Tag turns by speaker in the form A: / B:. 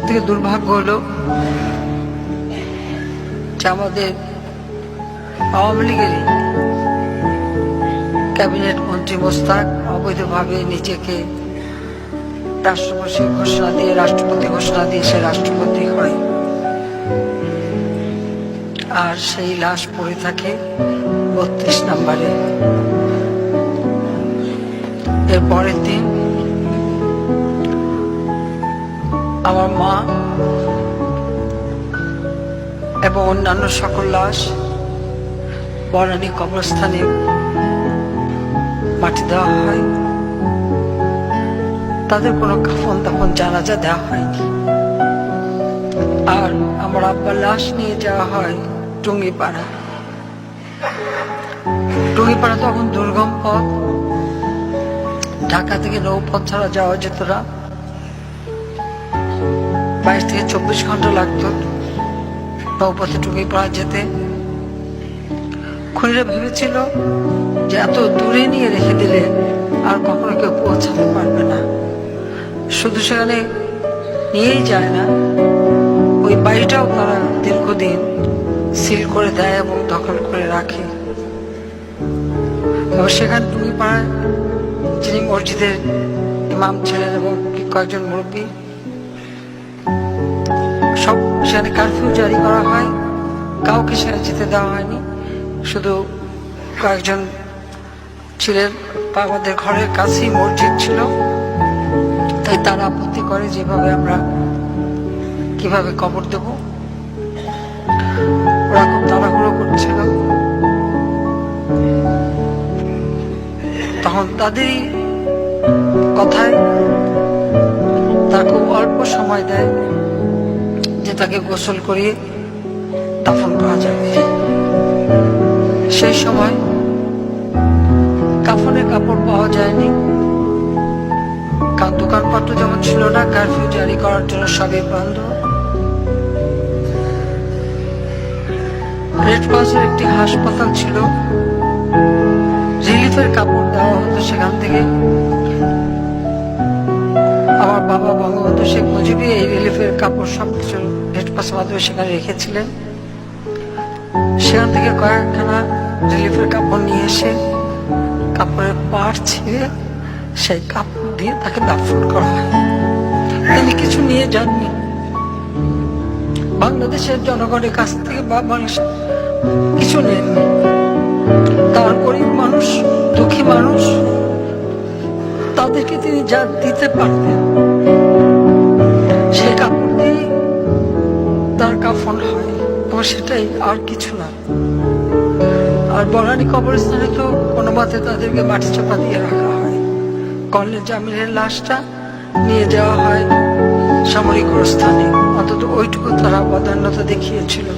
A: থেকে দুর্ভাগ্য হলো যে আমাদের আওয়ামী লীগেরই ক্যাবিনেট মন্ত্রী মোস্তাক অবৈধভাবে নিজেকে রাষ্ট্রপতি ঘোষণা দিয়ে সে রাষ্ট্রপতি হয়, আর সেই লাশ পড়ে থাকে 32 নম্বরে। এর পরের দিন আমার মা এবং অন্যান্য সকল লাশ বনানী কবরস্থানে মাটি দেওয়া হয়। তাদের কোনো কাফন দাফন জানাজা দেওয়া হয়নি। আর আমার আব্বার লাশ নিয়ে যাওয়া হয় টুঙ্গিপাড়া। টুঙ্গিপাড়া তখন দুর্গম পথ, ঢাকা থেকে নৌপথ ছাড়া যাওয়া যেত না। 22 থেকে 24 ঘন্টা লাগতো নৌপথে টুঙ্গিপাড়া যেতে। খুনিরা ভেবেছিল যে এত দূরে নিয়ে রেখে দিলে আর কখনো কেউ পৌঁছাতে পারবে না। শুধু সেখানে নিয়েই যায় না, ওই বাড়িটাও তারা দীর্ঘদিন সিল করে দেয় এবং দখল করে রাখে। এবং সেখানে টুঙ্গিপাড়ায় যিনি মসজিদের ইমাম ছিলেন এবং কয়েকজন মুরব্বী, সব সেখানে কারফিউ জারি করা হয়, কাউকে সেখানে যেতে দেওয়া হয়নি। শুধু কয়েকজন ছিলেন, আমাদের ঘরের কাছেই মসজিদ ছিল, তাই তারা আপত্তি করে যেভাবে আমরা কিভাবে কবর দেব। ওরা খুব তাড়াহুড়ো করছিল। তখন তাদেরই কথায় তারা খুব অল্প সময় দেয় যে তাকে গোসল করিয়ে দাফন করা যাবে। সেই সময় কাফনের কাপড় পাওয়া যায়নি, কারণ দোকানপত্র যেমন ছিল না, কারফিউ জারি করার জন্য সবই বন্ধ। রেড ক্রসের একটি হাসপাতাল ছিল, রিলিফের কাপড় দেওয়া হতো সেখান থেকে। আমার বাবা বঙ্গবন্ধু শেখ মুজিবই এই রিলিফের কাপড় সবকিছু রেড ক্রসের মাধ্যমে সেখানে রেখেছিলেন। সেখান থেকে কয়েকখানা রিলিফের কাপড় নিয়ে এসে কাপড়ের পাড় ছিঁড়ে সেই কাপড় দিয়ে তাকে দাফন করা হয়। তিনি কিছু নিয়ে যাননি বাংলাদেশের জনগণের কাছ থেকে, বা মানুষ কিছু নেননি। তার গরিব মানুষ, দুঃখী মানুষ, তাদেরকে তিনি যা দিতে পারতেন সেই কাপড় দিয়ে তার কাফন হয়, এবং সেটাই, আর কিছু না। আর বনানী কবরস্থানে তো কোনো মতে তাদেরকে মাটি চাপা দিয়ে রাখা হয়। কর্নেল জামিলের লাশটা নিয়ে যাওয়া হয় সামরিক গোরস্থানে, অন্তত ওইটুকু তারা বদান্যতা দেখিয়েছিল।